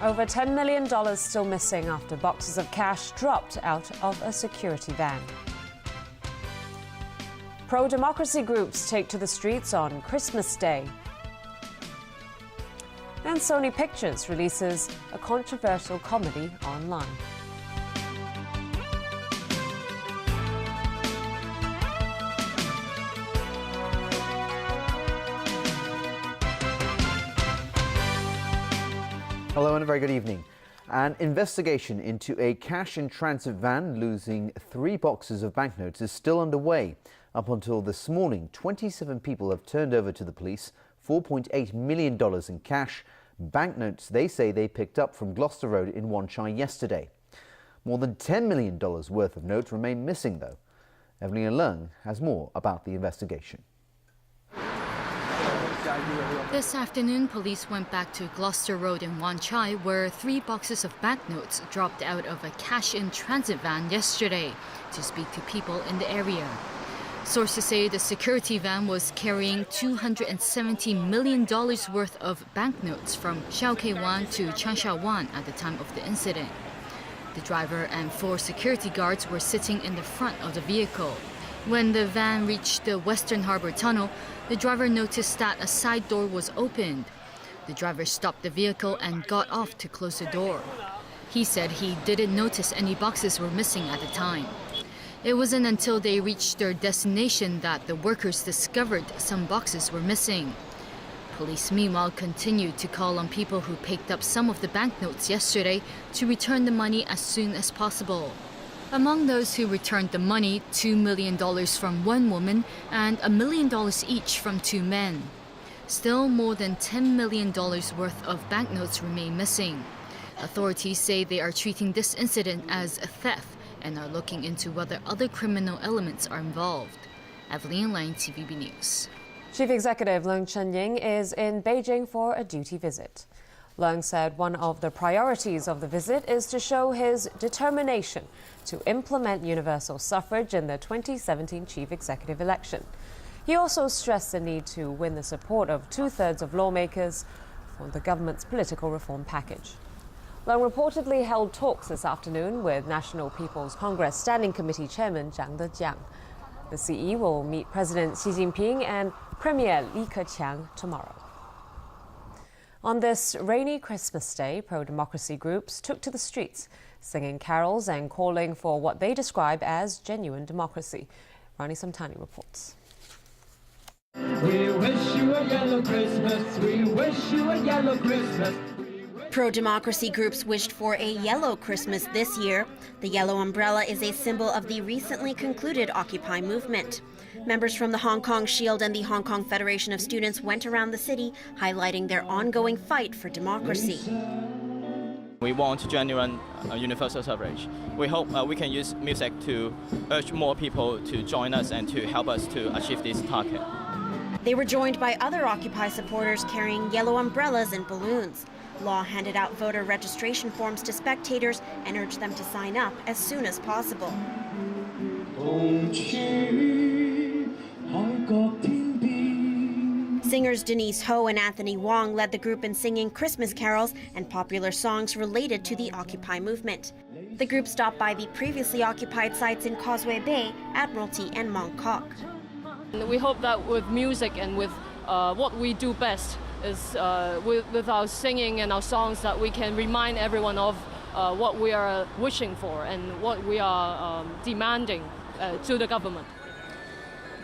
Over $10 million still missing after boxes of cash dropped out of a security van. Pro-democracy groups take to the streets on Christmas Day. And Sony Pictures releases a controversial comedy online. Hello and a very good evening. An investigation into a cash-in-transit van losing 3 boxes of banknotes is still underway. Up until this morning, 27 people have turned over to the police $4.8 million in cash, banknotes they say they picked up from Gloucester Road in Wan Chai yesterday. More than $10 million worth of notes remain missing, though. Evelyn Leung has more about the investigation. This afternoon, police went back to Gloucester Road in Wan Chai, where 3 boxes of banknotes dropped out of a cash-in-transit van yesterday, to speak to people in the area. Sources say the security van was carrying $270 million worth of banknotes from Wan to Changsha at the time of the incident. The driver and 4 security guards were sitting in the front of the vehicle. When the van reached the Western Harbour Tunnel, the driver noticed that a side door was opened. The driver stopped the vehicle and got off to close the door. He said he didn't notice any boxes were missing at the time. It wasn't until they reached their destination that the workers discovered some boxes were missing. Police, meanwhile, continued to call on people who picked up some of the banknotes yesterday to return the money as soon as possible. Among those who returned the money, $2 million from one woman and $1 million each from 2 men. Still, more than $10 million worth of banknotes remain missing. Authorities say they are treating this incident as a theft and are looking into whether other criminal elements are involved. Evelyn Leung, TVB News. Chief Executive Leung Chun-ying is in Beijing for a duty visit. Leung said one of the priorities of the visit is to show his determination to implement universal suffrage in the 2017 chief executive election. He also stressed the need to win the support of 2/3 of lawmakers for the government's political reform package. Leung reportedly held talks this afternoon with National People's Congress Standing Committee Chairman Zhang Dejiang. The CE will meet President Xi Jinping and Premier Li Keqiang tomorrow. On this rainy Christmas Day, pro-democracy groups took to the streets, singing carols and calling for what they describe as genuine democracy. Rani Samtani reports. We wish you a yellow Christmas. We wish you a yellow Christmas. Pro-democracy groups wished for a yellow Christmas this year. The yellow umbrella is a symbol of the recently concluded Occupy movement. Members from the Hong Kong Shield and the Hong Kong Federation of Students went around the city, highlighting their ongoing fight for democracy. We want genuine universal suffrage. We hope we can use music to urge more people to join us and to help us to achieve this target. They were joined by other Occupy supporters carrying yellow umbrellas and balloons. Law handed out voter registration forms to spectators and urged them to sign up as soon as possible. Singers Denise Ho and Anthony Wong led the group in singing Christmas carols and popular songs related to the Occupy movement. The group stopped by the previously occupied sites in Causeway Bay, Admiralty and Mong Kok. We hope that with music and with what we do best is with our singing and our songs that we can remind everyone of what we are wishing for and what we are demanding to the government.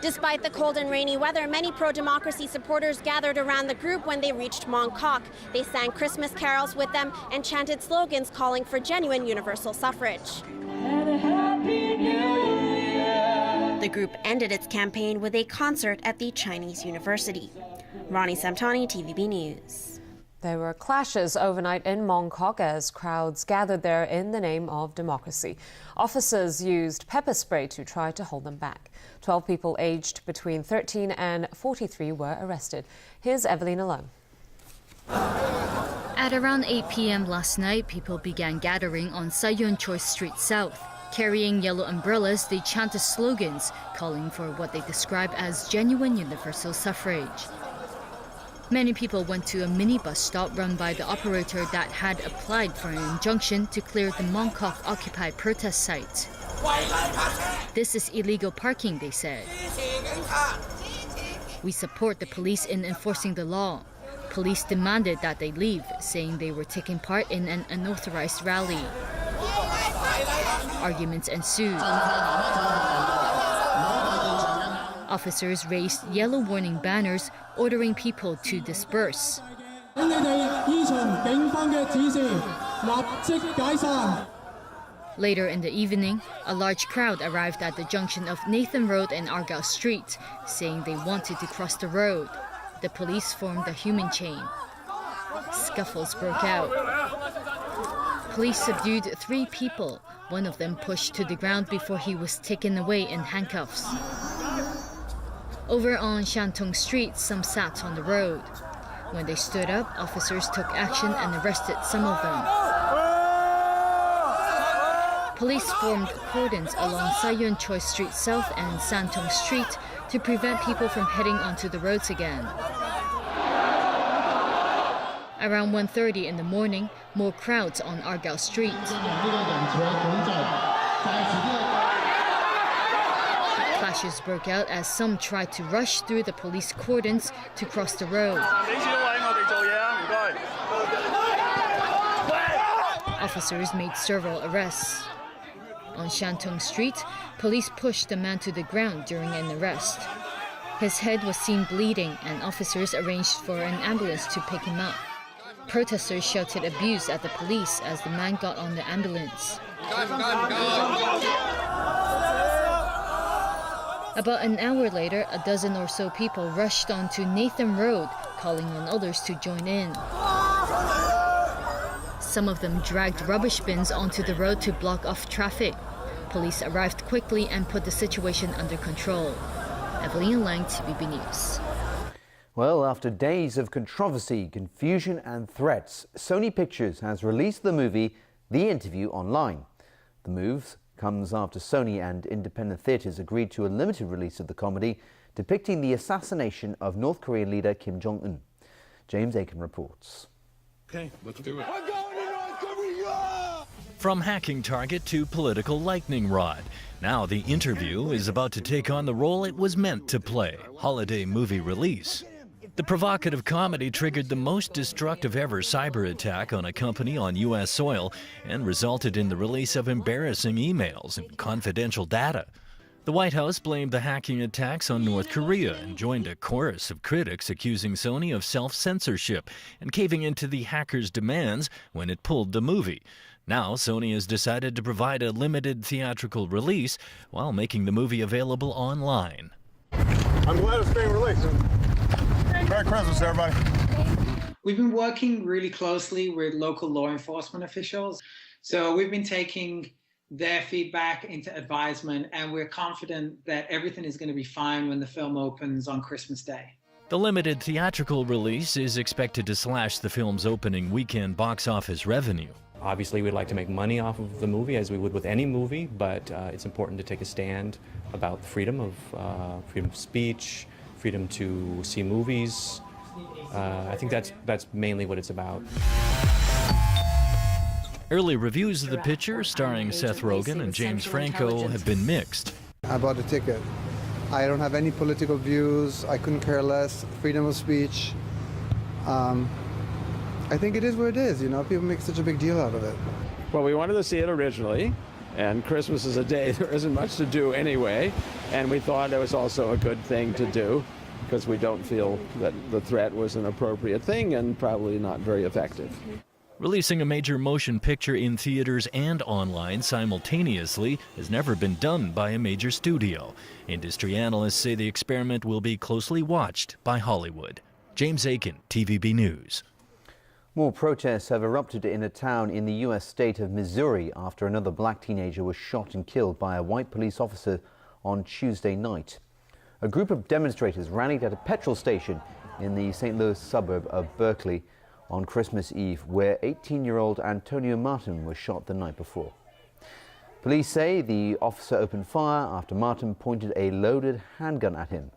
Despite the cold and rainy weather, many pro-democracy supporters gathered around the group when they reached Mong Kok. They sang Christmas carols with them and chanted slogans calling for genuine universal suffrage. And a Happy New Year. The group ended its campaign with a concert at the Chinese University. Rani Samtani, TVB News. There were clashes overnight in Mong Kok as crowds gathered there in the name of democracy. Officers used pepper spray to try to hold them back. 12 people aged between 13 and 43 were arrested. Here's Evelyn Leung. At around 8 p.m. last night, people began gathering on Sai Yun Choi Street South. Carrying yellow umbrellas, they chanted slogans calling for what they describe as genuine universal suffrage. Many people went to a minibus stop run by the operator that had applied for an injunction to clear the Mongkok Occupy protest site. This is illegal parking, they said. We support the police in enforcing the law. Police demanded that they leave, saying they were taking part in an unauthorized rally. Arguments ensued. Officers raised yellow warning banners ordering people to disperse. Later in the evening, a large crowd arrived at the junction of Nathan Road and Argyle Street, saying they wanted to cross the road. The police formed a human chain. Scuffles broke out. Police subdued 3 people. One of them pushed to the ground before he was taken away in handcuffs. Over on Shantung Street, some sat on the road. When they stood up, officers took action and arrested some of them. Police formed cordons along Sayun Choi Street South and Santong Street to prevent people from heading onto the roads again. Around 1:30 in the morning, more crowds on Argyle Street. Clashes broke out as some tried to rush through the police cordons to cross the road. Officers made several arrests. On Shantung Street, police pushed the man to the ground during an arrest. His head was seen bleeding and officers arranged for an ambulance to pick him up. Protesters shouted abuse at the police as the man got on the ambulance. About an hour later, a dozen or so people rushed onto Nathan Road, calling on others to join in. Some of them dragged rubbish bins onto the road to block off traffic. Police arrived quickly and put the situation under control. Evelyn Lang, TVB News. Well, after days of controversy, confusion and threats, Sony Pictures has released the movie The Interview online. The move comes after Sony and independent theatres agreed to a limited release of the comedy depicting the assassination of North Korean leader Kim Jong-un. James Aiken reports. Okay, let's do it. From hacking target to political lightning rod, now The Interview is about to take on the role it was meant to play, holiday movie release. The provocative comedy triggered the most destructive ever cyber attack on a company on U.S. soil and resulted in the release of embarrassing emails and confidential data. The White House blamed the hacking attacks on North Korea and joined a chorus of critics accusing Sony of self-censorship and caving into the hackers' demands when it pulled the movie. Now, Sony has decided to provide a limited theatrical release while making the movie available online. I'm glad it's being released. Merry Christmas, everybody. We've been working really closely with local law enforcement officials. So we've been taking their feedback into advisement, and we're confident that everything is going to be fine when the film opens on Christmas Day. The limited theatrical release is expected to slash the film's opening weekend box office revenue. Obviously, we'd like to make money off of the movie, as we would with any movie, but it's important to take a stand about freedom of speech, freedom to see movies. I think that's mainly what it's about. Early reviews of the picture, starring Seth Rogen and James Franco, have been mixed. I bought a ticket. I don't have any political views. I couldn't care less. Freedom of speech. I think it is what it is, you know, people make such a big deal out of it. Well, we wanted to see it originally, and Christmas is a day there isn't much to do anyway, and we thought it was also a good thing to do because we don't feel that the threat was an appropriate thing and probably not very effective. Releasing a major motion picture in theaters and online simultaneously has never been done by a major studio. Industry analysts say the experiment will be closely watched by Hollywood. James Aiken, TVB News. More protests have erupted in a town in the U.S. state of Missouri after another black teenager was shot and killed by a white police officer on Tuesday night. A group of demonstrators rallied at a petrol station in the St. Louis suburb of Berkeley on Christmas Eve, where 18-year-old Antonio Martin was shot the night before. Police say the officer opened fire after Martin pointed a loaded handgun at him.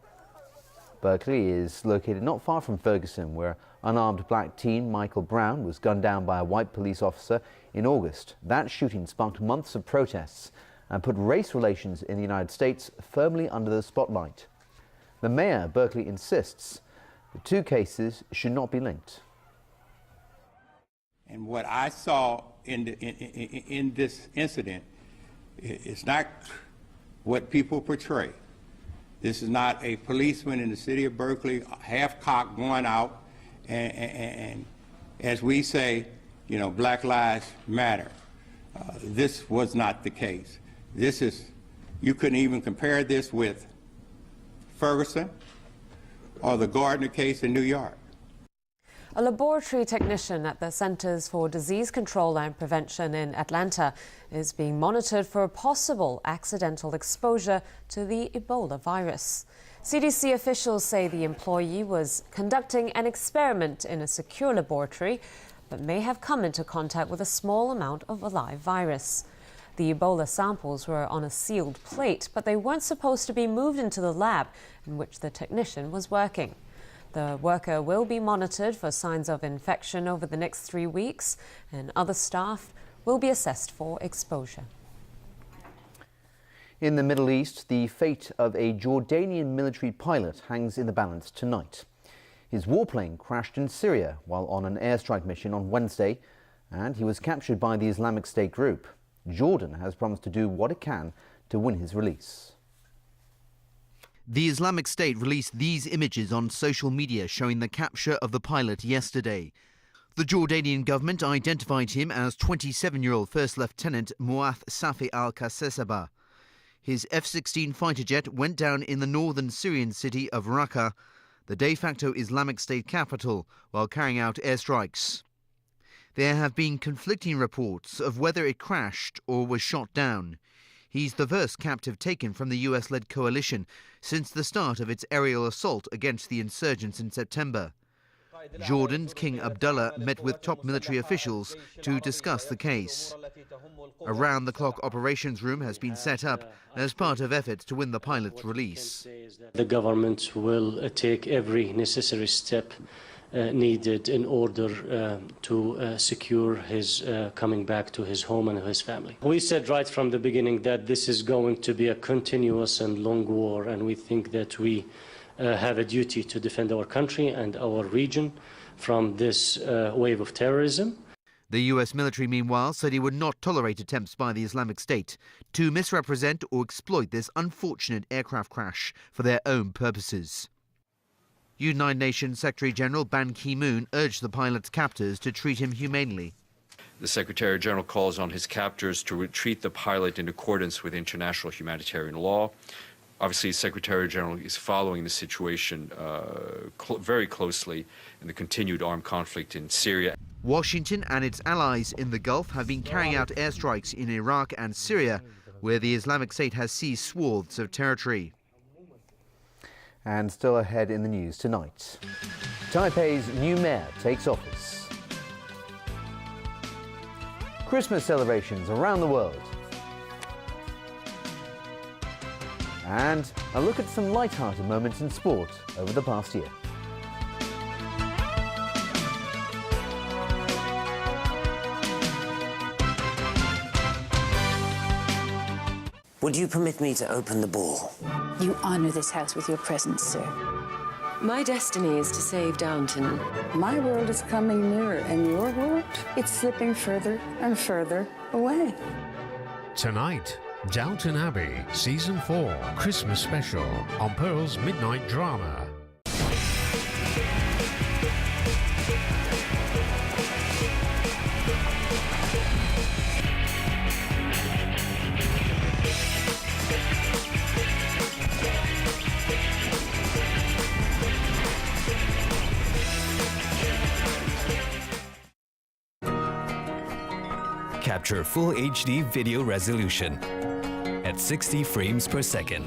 Berkeley is located not far from Ferguson, where unarmed black teen Michael Brown was gunned down by a white police officer in August. That shooting sparked months of protests and put race relations in the United States firmly under the spotlight. The mayor of Berkeley insists the two cases should not be linked. And what I saw in this incident is not what people portray. This is not a policeman in the city of Berkeley, half-cocked, going out and as we say, you know, Black Lives Matter. This was not the case. This is, you couldn't even compare this with Ferguson or the Gardner case in New York. A laboratory technician at the Centers for Disease Control and Prevention in Atlanta is being monitored for a possible accidental exposure to the Ebola virus. CDC officials say the employee was conducting an experiment in a secure laboratory, but may have come into contact with a small amount of a live virus. The Ebola samples were on a sealed plate, but they weren't supposed to be moved into the lab in which the technician was working. The worker will be monitored for signs of infection over the next 3 weeks, and other staff will be assessed for exposure. In the Middle East, the fate of a Jordanian military pilot hangs in the balance tonight. His warplane crashed in Syria while on an airstrike mission on Wednesday, and he was captured by the Islamic State group. Jordan has promised to do what it can to win his release. The Islamic State released these images on social media showing the capture of the pilot yesterday. The Jordanian government identified him as 27-year-old First Lieutenant Muath Safi al-Kasesaba. His F-16 fighter jet went down in the northern Syrian city of Raqqa, the de facto Islamic State capital, while carrying out airstrikes. There have been conflicting reports of whether it crashed or was shot down. He's the first captive taken from the US-led coalition since the start of its aerial assault against the insurgents in September. Jordan's King Abdullah met with top military officials to discuss the case. A round-the-clock operations room has been set up as part of efforts to win the pilot's release. The government will take every necessary step needed in order to secure his coming back to his home and his family. We said right from the beginning that this is going to be a continuous and long war, and we think that we have a duty to defend our country and our region from this wave of terrorism. The US military, meanwhile, said it would not tolerate attempts by the Islamic State to misrepresent or exploit this unfortunate aircraft crash for their own purposes. United Nations Secretary-General Ban Ki-moon urged the pilot's captors to treat him humanely. The Secretary-General calls on his captors to treat the pilot in accordance with international humanitarian law. Obviously, the Secretary-General is following the situation very closely in the continued armed conflict in Syria. Washington and its allies in the Gulf have been carrying out airstrikes in Iraq and Syria, where the Islamic State has seized swaths of territory. And still ahead in the news tonight, Taipei's new mayor takes office. Christmas celebrations around the world. And a look at some light-hearted moments in sport over the past year. Would you permit me to open the ball? You honor this house with your presence, sir. My destiny is to save Downton. My world is coming nearer, and your world, it's slipping further and further away. Tonight, Downton Abbey Season 4 Christmas Special on Pearl's Midnight Drama. Capture full HD video resolution at 60 frames per second.